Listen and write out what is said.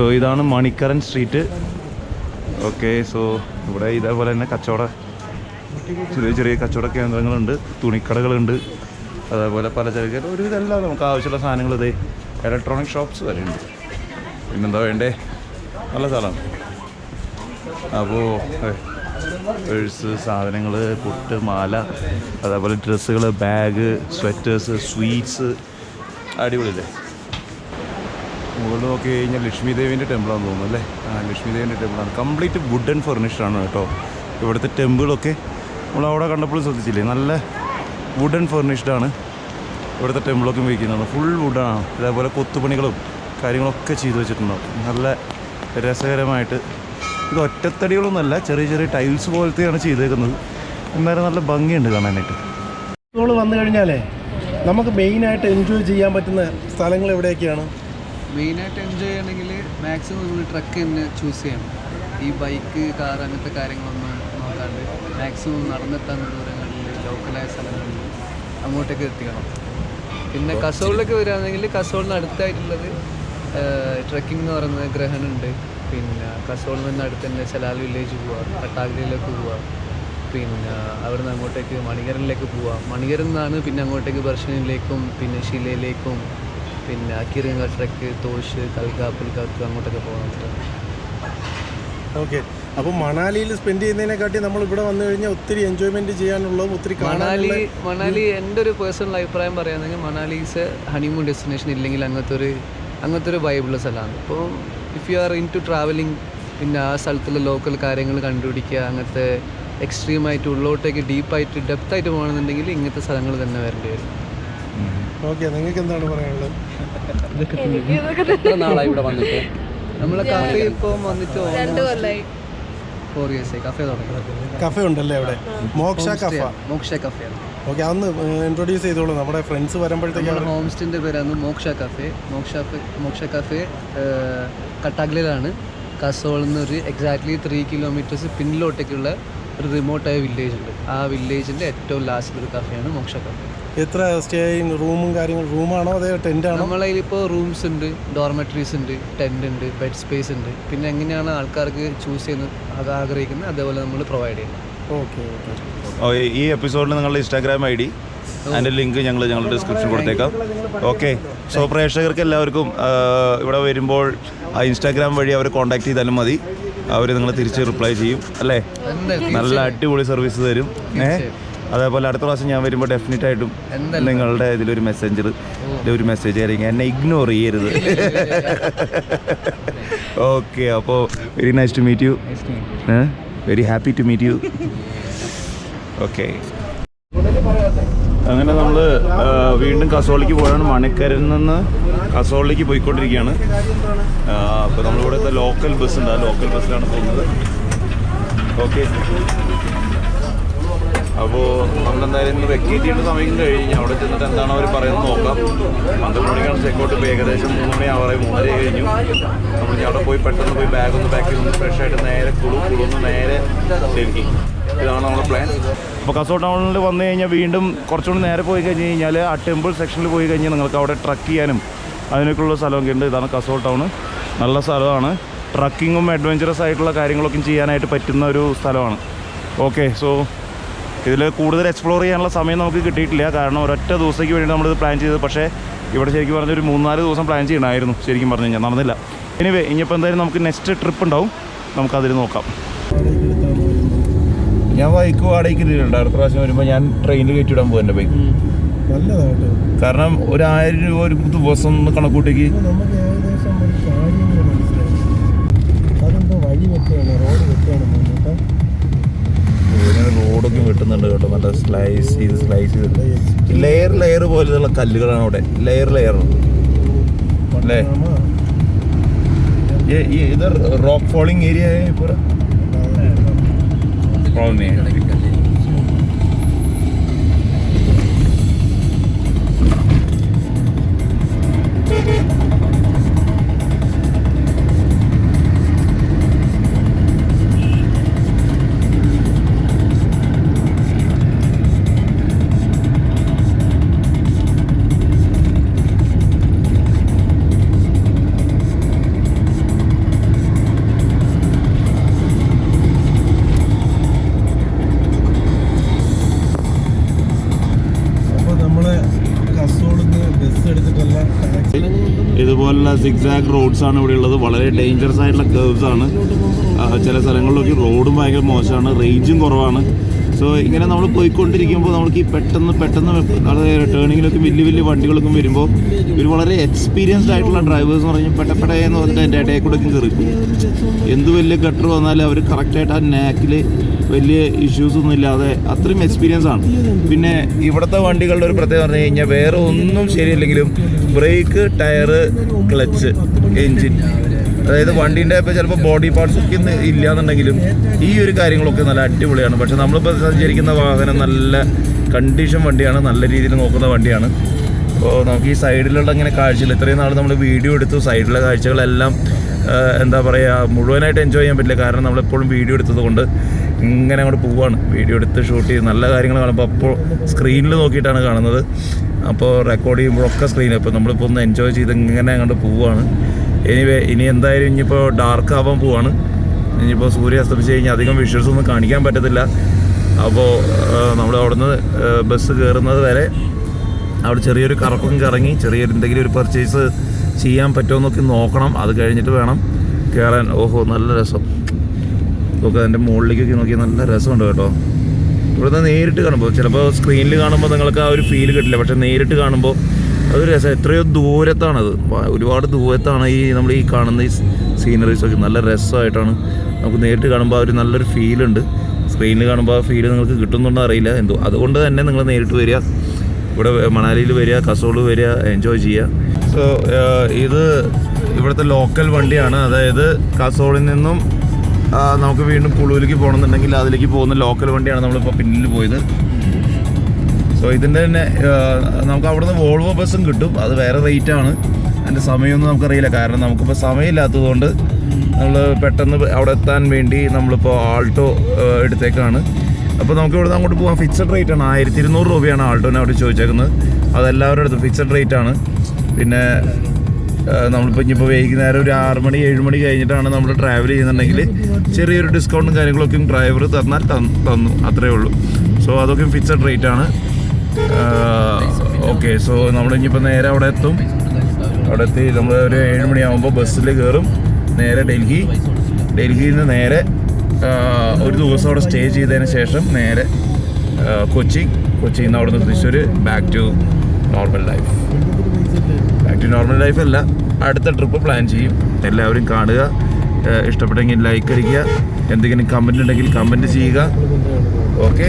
So ഇതാണ് മണിക്കരൻ street. Okay, so ഇവിടെ ഇതേപോലെ തന്നെ ചെറിയ ചെറിയ കച്ചവട കേന്ദ്രങ്ങളുണ്ട്, തുണിക്കടകളുണ്ട്, അതേപോലെ പലചരക്ക് ഒരുവിധമെല്ലാം നമുക്ക് ആവശ്യമുള്ള സാധനങ്ങൾ ഇതേ ഇലക്ട്രോണിക് ഷോപ്സ് വരെ ഉണ്ട്. പിന്നെന്താ വേണ്ടേ, നല്ല സ്ഥലമാണ്. അപ്പോൾ പേഴ്സ്, സാധനങ്ങൾ, പുട്ട്, മാല, അതേപോലെ ഡ്രസ്സുകൾ, ബാഗ്, സ്വെറ്റേഴ്സ്, സ്വീറ്റ്സ്, അടിപൊളിയല്ലേ. മുകളിൽ നോക്കി കഴിഞ്ഞാൽ ലക്ഷ്മി ദേവീൻ്റെ ടെമ്പിളാണെന്ന് തോന്നുന്നു അല്ലേ? ലക്ഷ്മി ദേവീൻ്റെ ടെമ്പിളാണ്. കംപ്ലീറ്റ് വുഡ് ആൻഡ് ഫർണിഷ്ഡ് ആണ് കേട്ടോ. ഇവിടുത്തെ ടെമ്പിളൊക്കെ നമ്മളവിടെ കണ്ടപ്പോഴും ശ്രദ്ധിച്ചില്ലേ, നല്ല വുഡ് ആൻഡ് ഫർണിഷ്ഡ് ആണ് ഇവിടുത്തെ ടെമ്പിളൊക്കെ വയ്ക്കുന്നത്. ഫുൾ വുഡാണ്. അതേപോലെ കൊത്തുപണികളും കാര്യങ്ങളൊക്കെ ചെയ്തു വെച്ചിട്ടുണ്ടാവും. നല്ല രസകരമായിട്ട്. ഇത് ഒറ്റത്തടികളൊന്നുമല്ല, ചെറിയ ചെറിയ ടൈൽസ് പോലത്തെയാണ് ചെയ്തേക്കുന്നത്. എന്നാലും നല്ല ഭംഗിയുണ്ട് കാണാനായിട്ട്. നമ്മൾ വന്നു കഴിഞ്ഞാലേ നമുക്ക് മെയിനായിട്ട് എൻജോയ് ചെയ്യാൻ പറ്റുന്ന സ്ഥലങ്ങൾ എവിടെയൊക്കെയാണ്? മെയിനായിട്ട് എൻജോയ് ചെയ്യണമെങ്കിൽ മാക്സിമം നമ്മൾ ട്രക്ക് തന്നെ ചൂസ് ചെയ്യണം. ഈ ബൈക്ക്, കാർ അങ്ങനത്തെ കാര്യങ്ങളൊന്നും നോക്കാണ്ട് മാക്സിമം നടന്നെത്താൻ ദൂരങ്ങളിൽ, ലോക്കലായ സ്ഥലങ്ങളിൽ അങ്ങോട്ടേക്ക് എത്തിക്കണം. പിന്നെ കസോളിലേക്ക് വരികയാണെങ്കിൽ കസോളിന് അടുത്തായിട്ടുള്ളത് ട്രക്കിംഗ് എന്ന് പറയുന്നത് ഗ്രഹനുണ്ട്. പിന്നെ കസോളിൽ നിന്ന് അടുത്ത് തന്നെ ചലാൽ വില്ലേജ് പോവാം, കട്ടാഗ്രിയിലേക്ക് പോവാം. പിന്നെ അവിടെ നിന്ന് അങ്ങോട്ടേക്ക് മണികരനിലേക്ക് പോവാം. മണികരൻ നിന്നാണ് പിന്നെ അങ്ങോട്ടേക്ക് ബർഷനിലേക്കും പിന്നെ ഷിലയിലേക്കും പിന്നെ കീർഗംഗ ട്രക്ക്, തോഷ്, കൽഗ, പുൽഗാക്ക് അങ്ങോട്ടൊക്കെ പോകാൻ പറ്റും. ഓക്കെ, അപ്പോൾ മണാലിയിൽ സ്പെൻഡ് ചെയ്യുന്നതിനെക്കാട്ടി നമ്മൾ ഇവിടെ വന്നു കഴിഞ്ഞാൽ ഒത്തിരി എൻജോയ്മെൻറ്റ് ചെയ്യാനുള്ളതും ഒത്തിരി മണാലി എൻ്റെ ഒരു പേഴ്സണൽ അഭിപ്രായം പറയുകയാണെങ്കിൽ മണാലി ഈസ് ഹണിമൂൺ ഡെസ്റ്റിനേഷൻ ഇല്ലെങ്കിൽ അങ്ങനത്തെ ഒരു വൈബുള്ള സ്ഥലമാണ്. ഇപ്പോൾ if you are into travelling, പിന്നെ ആ സ്ഥലത്തുള്ള ലോക്കൽ കാര്യങ്ങൾ കണ്ടുപിടിക്കുക, അങ്ങനത്തെ എക്സ്ട്രീമായിട്ട് ഉള്ളോട്ടേക്ക് ഡീപ്പായിട്ട് ഡെപ്തായിട്ട് പോകണമെന്നുണ്ടെങ്കിൽ ഇങ്ങനത്തെ സ്ഥലങ്ങൾ തന്നെ വരേണ്ടി വരും. ഓക്കെ, നിങ്ങൾക്ക് എന്താണ് പറയാനുള്ളത്? എത്ര നാളായി ഇവിടെ വന്നിട്ട്? നമ്മളെ കഫേ ഇപ്പോൾ വന്നിട്ട് 4 years ആയി. കഫേ തുടങ്ങി. കഫേ ഉണ്ടല്ലേ അവിടെ? മോക്ഷ കഫേ. ഓക്കെ, അതൊന്ന് ഇൻട്രൊഡ്യൂസ് ചെയ്തോളൂ. നമ്മുടെ ഫ്രണ്ട്സ് വരുമ്പോഴത്തേക്ക്. ഹോം സ്റ്റേൻ്റെ പേരാണ് മോക്ഷ കഫേ. കട്ടാഗ്ലിലാണ്. കസോളിൽ നിന്ന് ഒരു എക്സാക്ട്ലി 3 kilometers പിന്നിലോട്ടേക്കുള്ള ഒരു റിമോട്ടായ വില്ലേജ് ഉണ്ട്. ആ വില്ലേജിൻ്റെ ഏറ്റവും ലാസ്റ്റ് ഒരു കഫേയാണ് മോക്ഷ കഫേ. എത്ര സ്റ്റേയിങ് റൂമും കാര്യങ്ങളും? റൂമാണോ അതോ ടെൻ്റാണോ? നമ്മളതിലിപ്പോൾ റൂംസ് ഉണ്ട്, ഡോർമെട്രീസ് ഉണ്ട്, ടെൻ്റ് ഉണ്ട്, ബെഡ് സ്പേസ് ഉണ്ട്. പിന്നെ എങ്ങനെയാണ് ആൾക്കാർക്ക് ചൂസ് ചെയ്യുന്നത് ആഗ്രഹിക്കുന്നത് അതേപോലെ നമ്മൾ പ്രൊവൈഡ് ചെയ്യുന്നത്. ഓക്കെ, ഈ എപ്പിസോഡിൽ നിങ്ങളുടെ ഇൻസ്റ്റാഗ്രാം ID അതിൻ്റെ ലിങ്ക് ഞങ്ങളുടെ ഡിസ്ക്രിപ്ഷൻ കൊടുത്തേക്കാം. ഓക്കെ, സോ പ്രേക്ഷകർക്ക് എല്ലാവർക്കും ഇവിടെ വരുമ്പോൾ ആ ഇൻസ്റ്റാഗ്രാം വഴി അവർ കോൺടാക്ട് ചെയ്താലും മതി. അവർ നിങ്ങൾ തിരിച്ച് റിപ്ലൈ ചെയ്യും അല്ലേ? നല്ല അടിപൊളി സർവീസ് തരും. അതേപോലെ അടുത്ത പ്രാവശ്യം ഞാൻ വരുമ്പോൾ ഡെഫിനറ്റ് ആയിട്ടും നിങ്ങളുടെ ഇതിലൊരു മെസ്സേജ് ആയിരിക്കും. എന്നെ ഇഗ്നോർ ചെയ്യരുത്. ഓക്കെ, അപ്പോൾ very nice to meet you. Very happy to meet you. Okay, അങ്ങനെ നമ്മൾ വീണ്ടും കസോളിലേക്ക് പോയാണ്. മണിക്കരയിൽ നിന്ന് കസോളിലേക്ക് പോയിക്കൊണ്ടിരിക്കുകയാണ്. അപ്പോൾ നമ്മളിവിടുത്തെ ലോക്കൽ ബസ് ഉണ്ട്, ആ ലോക്കൽ ബസ്സിലാണ് പോകുന്നത്. ഓക്കെ, അപ്പോൾ നമ്മളെന്തായാലും ഇന്ന് വെക്കേറ്റ് ചെയ്യേണ്ട സമയം കഴിഞ്ഞ് അവിടെ ചെന്നിട്ട് എന്താണ് അവർ പറയുന്നത് നോക്കാം. 12 മണിക്കാണ് ചെക്കൗട്ട്. ഇപ്പോൾ ഏകദേശം 3 മണി ആവാറായി, 3:30 കഴിഞ്ഞു. നമ്മൾ അവിടെ പോയി പെട്ടെന്ന് പോയി ബാഗൊന്ന് പാക്ക് ചെയ്ത് ഫ്രഷ് ആയിട്ട് നേരെ കുളുന്ന് നേരെ ഡൽഹി. ഇതാണ് നമ്മുടെ പ്ലാൻ. അപ്പോൾ കസോൾ ടൗണിൽ വന്നു കഴിഞ്ഞാൽ വീണ്ടും കുറച്ചുകൂടി നേരെ പോയി കഴിഞ്ഞ് കഴിഞ്ഞാൽ ആ ടെമ്പിൾ സെക്ഷനിൽ പോയി കഴിഞ്ഞാൽ നിങ്ങൾക്ക് അവിടെ ട്രക്ക് ചെയ്യാനും അതിനൊക്കെയുള്ള സ്ഥലമൊക്കെ ഉണ്ട്. ഇതാണ് കസോൾ ടൗൺ. നല്ല സ്ഥലമാണ്. ട്രക്കിങ്ങും അഡ്വഞ്ചറസ് ആയിട്ടുള്ള കാര്യങ്ങളൊക്കെ ചെയ്യാനായിട്ട് പറ്റുന്ന ഒരു സ്ഥലമാണ്. ഓക്കെ, സോ ഇതിൽ കൂടുതൽ എക്സ്പ്ലോർ ചെയ്യാനുള്ള സമയം നമുക്ക് കിട്ടിയിട്ടില്ല. കാരണം ഒരൊറ്റ ദിവസത്തേക്ക് വേണ്ടി നമ്മളിത് പ്ലാൻ ചെയ്തത്. പക്ഷേ ഇവിടെ ശരിക്കും പറഞ്ഞൊരു 3-4 ദിവസം പ്ലാൻ ചെയ്യണമായിരുന്നു. ശരിക്കും പറഞ്ഞു കഴിഞ്ഞാൽ നടന്നില്ല. എനിവേ, ഇനിയിപ്പോൾ എന്തായാലും നമുക്ക് നെക്സ്റ്റ് ട്രിപ്പ് ഉണ്ടാവും, നമുക്കതിൽ നോക്കാം. ഞാൻ ബൈക്ക് വാടകയ്ക്ക് ഇട്ടിട്ടുണ്ട്. അടുത്ത പ്രാവശ്യം വരുമ്പോൾ ഞാൻ ട്രെയിനിൽ കയറ്റിവിടാൻ പോകും എൻ്റെ ബൈക്ക്. നല്ലതാട്ടോ. കാരണം 1000 രൂപ ഒരു ദിവസം കണക്കൂട്ടേക്ക് നമുക്ക് ഏകദേശം ഒരു കാര്യം മനസ്സിലായി. അതെന്തോ വഴി വെക്കുകയാണ്, റോഡ് വെക്കുകയാണ്. റോഡൊക്കെ വെട്ടുന്നുണ്ട് കേട്ടോ. നല്ല സ്ലൈസ് ചെയ്ത് ലെയർ പോലെയുള്ള കല്ലുകളാണ് അവിടെ. ലെയർ അല്ലേ? इधर रॉक फॉलिंग एरिया है पूरा, प्रॉब्लम नहीं है. കാസോളിൽ നിന്ന് ബസ് എടുത്തിട്ടുള്ള ഇതുപോലുള്ള സിക്സാക് റോഡ്സ് ആണ് ഇവിടെ ഉള്ളത്. വളരെ ഡേഞ്ചറസ് ആയിട്ടുള്ള കേർവ്സ് ആണ്. ചില സ്ഥലങ്ങളിലൊക്കെ റോഡും ഭയങ്കര മോശമാണ്, റേഞ്ചും കുറവാണ്. സോ ഇങ്ങനെ നമ്മൾ പോയിക്കൊണ്ടിരിക്കുമ്പോൾ നമുക്ക് ഈ പെട്ടെന്ന് അതായത് ടേണിങ്ങിലൊക്കെ വലിയ വണ്ടികളൊക്കെ വരുമ്പോൾ ഇവർ വളരെ എക്സ്പീരിയൻസ്ഡ് ആയിട്ടുള്ള ഡ്രൈവേഴ്സ് എന്ന് പറഞ്ഞാൽ പെട്ടെന്ന് പറഞ്ഞിട്ട് എൻ്റെ ഇടയിൽ കൂടെ കയറിപ്പോയി. എന്ത് വലിയ ഗട്ടർ വന്നാലും അവർ കറക്റ്റായിട്ട് ആ നാക്കിൽ വലിയ ഇഷ്യൂസ് ഒന്നും ഇല്ലാതെ അത്രയും എക്സ്പീരിയൻസ് ആണ്. പിന്നെ ഇവിടുത്തെ വണ്ടികളുടെ ഒരു പ്രത്യേകത പറഞ്ഞു കഴിഞ്ഞാൽ വേറെ ഒന്നും ശരിയല്ലെങ്കിലും ബ്രേക്ക്, ടയറ്, ക്ലച്ച്, എൻജിൻ, അതായത് വണ്ടീൻ്റെ ഇപ്പോൾ ചിലപ്പോൾ ബോഡി പാർട്സ് ഒക്കെ ഇല്ലയെന്നുണ്ടെങ്കിലും ഈ ഒരു കാര്യങ്ങളൊക്കെ നല്ല അടിപൊളിയാണ്. പക്ഷെ നമ്മളിപ്പോൾ സഞ്ചരിക്കുന്ന വാഹനം നല്ല കണ്ടീഷൻ വണ്ടിയാണ്, നല്ല രീതിയിൽ നോക്കുന്ന വണ്ടിയാണ്. അപ്പോൾ നമുക്ക് ഈ സൈഡിലുള്ള ഇങ്ങനെ കാഴ്ചകൾ ഇത്രയും നാൾ നമ്മൾ വീഡിയോ എടുത്തു, സൈഡിലെ കാഴ്ചകളെല്ലാം എന്താ പറയുക മുഴുവനായിട്ട് എൻജോയ് ചെയ്യാൻ പറ്റില്ല. കാരണം നമ്മളെപ്പോഴും വീഡിയോ എടുത്തത് കൊണ്ട് ഇങ്ങനെ അങ്ങോട്ട് പോവുകയാണ്. വീഡിയോ എടുത്ത് ഷൂട്ട് ചെയ്ത് നല്ല കാര്യങ്ങൾ കാണുമ്പോൾ അപ്പോൾ സ്ക്രീനിൽ നോക്കിയിട്ടാണ് കാണുന്നത്. അപ്പോൾ റെക്കോർഡ് ചെയ്യുമ്പോഴൊക്കെ സ്ക്രീനിൽ ഇപ്പോൾ നമ്മളിപ്പോൾ ഒന്ന് എൻജോയ് ചെയ്ത് ഇങ്ങനെ അങ്ങോട്ട് പോവുകയാണ്. ഇനി എന്തായാലും ഇനിയിപ്പോൾ ഡാർക്ക് ആവാൻ പോവാണ്. ഇനിയിപ്പോൾ സൂര്യ അസ്തമിച്ച് കഴിഞ്ഞാൽ അധികം വിഷ്വൽസ് ഒന്നും കാണിക്കാൻ പറ്റത്തില്ല. അപ്പോൾ നമ്മൾ അവിടുന്ന് ബസ് കയറുന്നത് വരെ അവിടെ ചെറിയൊരു കറക്കം കറങ്ങി ചെറിയൊരു എന്തെങ്കിലും ഒരു പർച്ചേസ് ചെയ്യാൻ പറ്റുമെന്നൊക്കെ നോക്കണം. അത് കഴിഞ്ഞിട്ട് വേണം കയറാൻ. ഓഹോ, നല്ല രസം. ഒക്കെ അതിൻ്റെ മുകളിലേക്കൊക്കെ നോക്കി നല്ല രസമുണ്ട് കേട്ടോ. ഇവിടുന്ന് നേരിട്ട് കാണുമ്പോൾ ചിലപ്പോൾ സ്ക്രീനിൽ കാണുമ്പോൾ നിങ്ങൾക്ക് ആ ഒരു ഫീൽ കിട്ടില്ല, പക്ഷെ നേരിട്ട് കാണുമ്പോൾ അതൊരു രസം. എത്രയോ ദൂരത്താണത്, ഒരുപാട് ദൂരത്താണ് ഈ നമ്മൾ ഈ കാണുന്ന ഈ സീനറീസൊക്കെ. നല്ല രസമായിട്ടാണ് നമുക്ക് നേരിട്ട് കാണുമ്പോൾ ആ ഒരു നല്ലൊരു ഫീലുണ്ട്. സ്ക്രീനിൽ കാണുമ്പോൾ ആ ഫീൽ നിങ്ങൾക്ക് കിട്ടുന്നുണ്ടോ അറിയില്ല. എന്തോ അതുകൊണ്ട് തന്നെ നിങ്ങൾ നേരിട്ട് വരിക, ഇവിടെ മണാലിയിൽ വരിക, കസോൾ വരിക, എൻജോയ് ചെയ്യുക. സോ ഇത് ഇവിടുത്തെ ലോക്കൽ വണ്ടിയാണ്. അതായത് കസോളിൽ നിന്നും നമുക്ക് വീണ്ടും കുളുവിലേക്ക് പോകണമെന്നുണ്ടെങ്കിൽ അതിലേക്ക് പോകുന്ന ലോക്കൽ വണ്ടിയാണ് നമ്മളിപ്പോൾ പിന്നിൽ പോയത്. സോ ഇതിൻ്റെ തന്നെ നമുക്ക് അവിടുന്ന് വോൾവോ ബസ്സും കിട്ടും. അത് വേറെ റേറ്റാണ്. അതിൻ്റെ സമയമൊന്നും നമുക്കറിയില്ല, കാരണം നമുക്കിപ്പോൾ സമയമില്ലാത്തതുകൊണ്ട് നമ്മൾ പെട്ടെന്ന് അവിടെ എത്താൻ വേണ്ടി നമ്മളിപ്പോൾ ആൾട്ടോ എടുത്തേക്കാണ്. അപ്പോൾ നമുക്ക് ഇവിടുന്ന് അങ്ങോട്ട് പോകാൻ ഫിക്സഡ് റേറ്റാണ്. 1200 രൂപയാണ് ആൾട്ടോനെ അവിടെ ചോദിച്ചേക്കുന്നത്. അതെല്ലാവരുടെ അടുത്തും ഫിക്സഡ് റേറ്റാണ്. പിന്നെ നമ്മളിപ്പോൾ ഇനിയിപ്പോൾ വൈകുന്നേരം ഒരു 6 മണി 7 മണി കഴിഞ്ഞിട്ടാണ് നമ്മൾ ട്രാവൽ ചെയ്യുന്നുണ്ടെങ്കിൽ ചെറിയൊരു ഡിസ്കൗണ്ടും കാര്യങ്ങളൊക്കെ ഡ്രൈവർ തന്നാൽ തന്നു, അത്രയേ ഉള്ളൂ. സോ അതൊക്കെ ഫിക്സഡ് റേറ്റാണ്. ഓക്കെ, സോ നമ്മളിനിയിപ്പോൾ നേരെ അവിടെ എത്തും. അവിടെ എത്തി നമ്മൾ ഒരു 7 മണിയാകുമ്പോൾ ബസ്സിൽ കയറും. നേരെ ഡൽഹിയിൽ നിന്ന് നേരെ ഒരു ദിവസം അവിടെ സ്റ്റേ ചെയ്തതിന് ശേഷം നേരെ കൊച്ചിയിൽ നിന്ന് അവിടെ നിന്ന് Thrissur back to normal life അല്ല, അടുത്ത ട്രിപ്പ് പ്ലാൻ ചെയ്യും. എല്ലാവരും കാണുക, ഇഷ്ടപ്പെട്ടെങ്കിൽ ലൈക്ക് അടിക്കുക, എന്തെങ്കിലും കമൻറ്റ് ഉണ്ടെങ്കിൽ കമൻറ്റ് ചെയ്യുക. ഓക്കെ.